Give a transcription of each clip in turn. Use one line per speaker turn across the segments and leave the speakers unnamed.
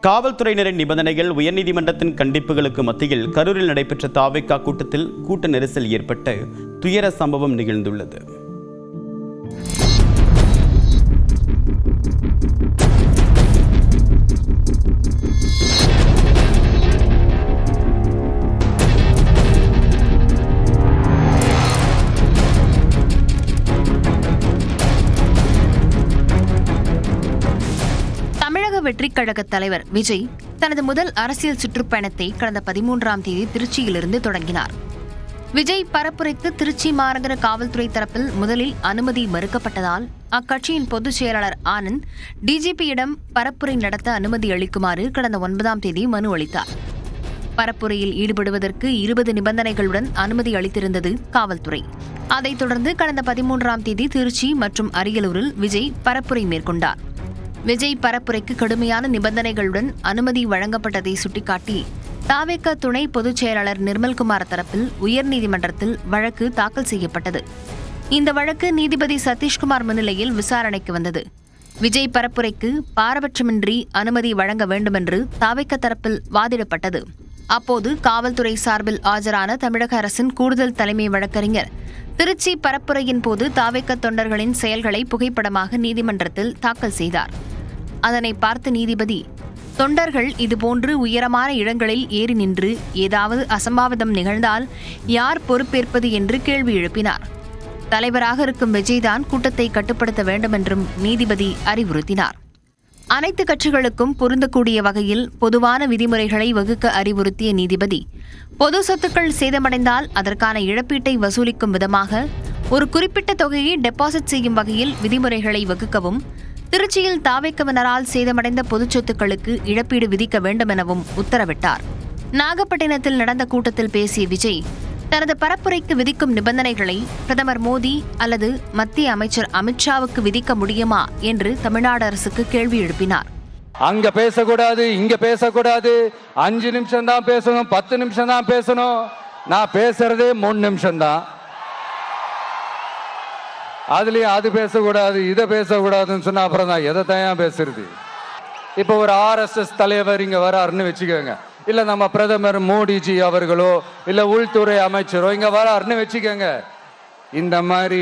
காவல்துறையினரின் நிபந்தனைகள் உயர்நீதிமன்றத்தின் கண்டிப்புகளுக்கு மத்தியில் கரூரில் நடைபெற்ற தாவேகா கூட்டத்தில் கூட்ட நெரிசல் ஏற்பட்டு துயர சம்பவம் நிகழ்ந்துள்ளது.
தமிழக வெற்றிக் கழக தலைவர் விஜய் தனது முதல் அரசியல் சுற்றுப்பயணத்தை கடந்த 13ஆம் தேதி திருச்சியிலிருந்து தொடங்கினார். விஜய் பரப்புரைக்கு திருச்சி மாநகர காவல்துறை தரப்பில் முதலில் அனுமதி மறுக்கப்பட்டதால் அக்கட்சியின் பொதுச் செயலாளர் ஆனந்த் டிஜிபியிடம் பரப்புரை நடத்த அனுமதி அளிக்குமாறு கடந்த 9ஆம் தேதி மனு அளித்தார். பரப்புரையில் ஈடுபடுவதற்கு 20 நிபந்தனைகளுடன் அனுமதி அளித்திருந்தது காவல்துறை. அதைத் தொடர்ந்து கடந்த 13ஆம் தேதி திருச்சி மற்றும் அரியலூரில் விஜய் பரப்புரை மேற்கொண்டார். விஜய் பரப்புரைக்கு கடுமையான நிபந்தனைகளுடன் அனுமதி வழங்கப்பட்டதை சுட்டிக்காட்டி தாவேகா துணை பொதுச் செயலாளர் நிர்மல்குமார் தரப்பில் உயர்நீதிமன்றத்தில் வழக்கு தாக்கல் செய்யப்பட்டது. இந்த வழக்கு நீதிபதி சதீஷ்குமார் முன்னிலையில் விசாரணைக்கு வந்தது. விஜய் பரப்புரைக்கு பாரபட்சமின்றி அனுமதி வழங்க வேண்டுமென்று தாவேகா தரப்பில் வாதிடப்பட்டது. அப்போது காவல்துறை சார்பில் ஆஜரான தமிழக அரசின் கூடுதல் தலைமை வழக்கறிஞர் திருச்சி பரப்புரையின் போது தாவேகா தொண்டர்களின் செயல்களை புகைப்படமாக நீதிமன்றத்தில் தாக்கல் செய்தார். அதனை பார்த்த நீதிபதி, தொண்டர்கள் இதுபோன்று உயரமான இடங்களில் ஏறி நின்று ஏதாவது அசம்பாவிதம் நிகழ்ந்தால் யார் பொறுப்பேற்பது என்று கேள்வி எழுப்பினார். தலைவராக இருக்கும் விஜய்தான் கூட்டத்தை கட்டுப்படுத்த வேண்டுமென்றும் நீதிபதி அறிவுறுத்தினார். அனைத்து கட்சிகளுக்கும் பொருந்தக்கூடிய வகையில் பொதுவான விதிமுறைகளை வகுக்க அறிவுறுத்திய நீதிபதி, பொது சொத்துக்கள் சேதமடைந்தால் அதற்கான இழப்பீட்டை வசூலிக்கும் விதமாக ஒரு குறிப்பிட்ட தொகையை டெபாசிட் செய்யும் வகையில் விதிமுறைகளை வகுக்கவும், திருச்சியில் தாவேகவினரால் சேதமடைந்த பொது சொத்துக்களுக்கு இழப்பீடு விதிக்க வேண்டும் எனவும் உத்தரவிட்டார். நாகப்பட்டினத்தில் நடந்த கூட்டத்தில் பேசிய விஜய், தனது பரப்புரைக்கு விதிக்கும் நிபந்தனைகளை பிரதமர் மோடி அல்லது மத்திய அமைச்சர் அமித்ஷாவுக்கு விதிக்க முடியுமா என்று தமிழ்நாடு அரசுக்கு கேள்வி எழுப்பினார்.
அங்க பேசக்கூடாது, இங்க பேசக்கூடாது, 5 நிமிஷம் தான் பேசணும், 10 நிமிஷம் தான் பேசணும். நான் பேசுறதே 3 நிமிஷம் தான். அதுலயும் அது பேசக்கூடாது, இதை பேசக்கூடாதுன்னு சொன்னா அப்புறம் தான் எதை தான் பேசுறது? இப்ப ஒரு RSS தலைவர் இங்க வராருன்னு வச்சுக்கோங்க, இல்ல நம்ம பிரதமர் மோடிஜி அவர்களோ இல்ல உள்துறை அமைச்சரோ இங்க வராருன்னு வச்சுக்கோங்க, இந்த மாதிரி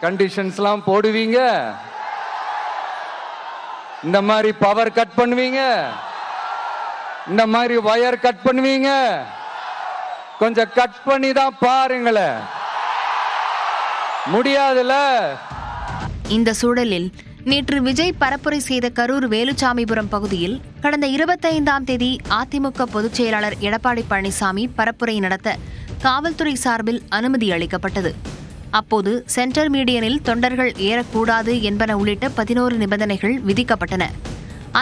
கண்டிஷன்ஸ் எல்லாம் போடுவீங்க, இந்த மாதிரி பவர் கட் பண்ணுவீங்க, இந்த மாதிரி வயர் கட் பண்ணுவீங்க, கொஞ்சம் கட் பண்ணி தான் பாருங்களேன், முடியாதுல.
இந்த சூழலில் நேற்று விஜய் பரப்புரை செய்த கரூர் வேலுச்சாமிபுரம் பகுதியில் கடந்த 25ஆம் தேதி அதிமுக பொதுச் செயலாளர் எடப்பாடி பழனிசாமி பரப்புரை நடத்த காவல்துறை சார்பில் அனுமதி அளிக்கப்பட்டது. அப்போது சென்டர் மீடியனில் தொண்டர்கள் ஏறக்கூடாது என்பன உள்ளிட்ட 11 நிபந்தனைகள் விதிக்கப்பட்டன.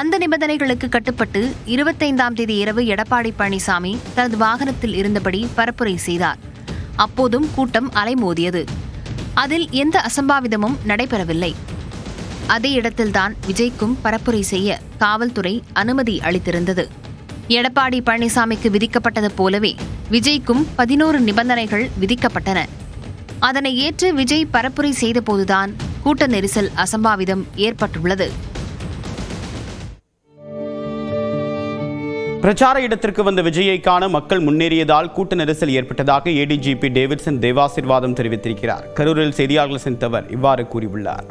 அந்த நிபந்தனைகளுக்கு கட்டுப்பட்டு 25ஆம் தேதி இரவு எடப்பாடி பழனிசாமி தனது வாகனத்தில் இருந்தபடி பரப்புரை செய்தார். அப்போதும் கூட்டம் அலைமோதியது. அதில் எந்த அசம்பாவிதமும் நடைபெறவில்லை. அதே இடத்தில்தான் விஜய்க்கும் பரப்புரை செய்ய காவல்துறை அனுமதி அளித்திருந்தது. எடப்பாடி பழனிசாமிக்கு விதிக்கப்பட்டது போலவே விஜய்க்கும் 11 நிபந்தனைகள் விதிக்கப்பட்டன. அதனை ஏற்று விஜய் பரப்புரை செய்தபோதுதான் கூட்ட நெரிசல் அசம்பாவிதம் ஏற்பட்டுள்ளது.
பிரச்சார இடத்திற்கு வந்த விஜயை காண மக்கள் முன்னேறியதால் கூட்ட நெரிசல் ஏற்பட்டதாக ஏடிஜிபி டேவிட்சன் தேவாசீர்வாதம் தெரிவித்திருக்கிறார். கரூரில் செய்தியாளர்கள் சந்தித்தவர் இவ்வாறு கூறியுள்ளார்.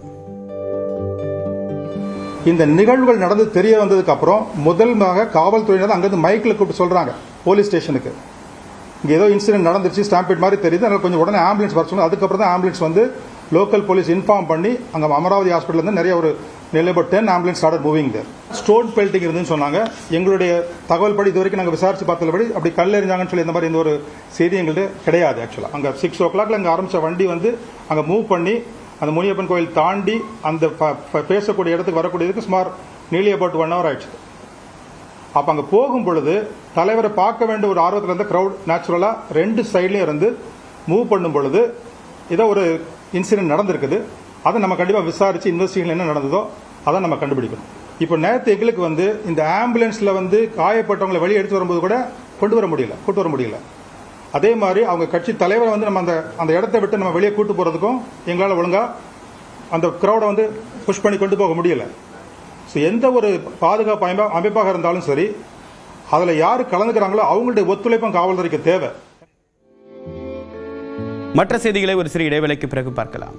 இந்த நிகழ்வுகள் நடந்து தெரிய வந்ததுக்கு அப்புறம் முதல்மாக காவல்துறையினர் அங்கிருந்து மைக்கில் கூப்பிட்டு சொல்றாங்க போலீஸ் ஸ்டேஷனுக்கு, இங்க ஏதோ இன்சிடென்ட் நடந்துருச்சு, ஸ்டாம்பேட் மாதிரி தெரியுது, அதனால கொஞ்சம் உடனே ஆம்புலன்ஸ் வர சொன்னாங்க. அதுக்கப்புறம் தான் ஆம்புலன்ஸ் வந்து லோக்கல் போலீஸ் இன்ஃபார்ம் பண்ணி அங்க அமராவதி ஹாஸ்பிட்டல் இருந்து நிறைய ஒரு நிலைபட் 10 ஆம்புலன்ஸ் ஸ்டார்ட் மூவிங் தேர். ஸ்டோன் பெல்ட்டிங் இருந்துன்னு சொன்னாங்க. எங்களுடைய தகவல் படி இதுவரைக்கும் நாங்கள் விசாரிச்சு பார்த்தபடி அப்படி கல் எறிஞ்சாங்கன்னு சொல்லி இந்த மாதிரி இந்த ஒரு செய்தி எங்கள்கிட்ட கிடையாது. ஆக்சுவலா அங்க 6 o'clock அங்க ஆரம்பிச்ச வண்டி வந்து அங்க மூவ் பண்ணி அந்த முனியப்பன் கோயில் தாண்டி அந்த பேசக்கூடிய இடத்துக்கு வரக்கூடியதுக்கு சுமார் நியர்லி அபவுட் 1 hour ஆயிடுச்சு. அப்ப அங்க போகும் பொழுது தலைவரை பார்க்க வேண்டிய ஒரு ஆர்வத்தில் இருந்த கிரௌட் நேச்சுரலா 2 சைட்லயும் இருந்து மூவ் பண்ணும் பொழுது ஏதோ ஒரு இன்சிடென்ட் நடந்திருக்குது. அதை நம்ம கண்டிப்பா விசாரிச்சு இன்வெஸ்டிகேஷன் என்ன நடந்ததோ அதை நம்ம கண்டுபிடிக்கணும். இப்போ நேற்று எங்களுக்கு வந்து இந்த ஆம்புலன்ஸ்ல வந்து காயப்பட்டவங்களை வெளியே எடுத்து வரும்போது கூட கூட்டு வர முடியல. அதே மாதிரி அவங்க கட்சி தலைவரை வந்து நம்ம அந்த இடத்தை விட்டு நம்ம வெளியே கூட்டு போறதுக்கும் எங்களால் ஒழுங்கா அந்த கிரௌடை வந்து புஷ் பண்ணி கொண்டு போக முடியல. ஸோ எந்த ஒரு பாதுகாப்பு அமைப்பாக இருந்தாலும் சரி, அதில் யார் கலந்துக்கிறாங்களோ அவங்களுடைய ஒத்துழைப்பும் காவல்துறைக்கு தேவை.
மற்ற செய்திகளை ஒரு சிறு இடைவேளைக்கு பிறகு பார்க்கலாம்.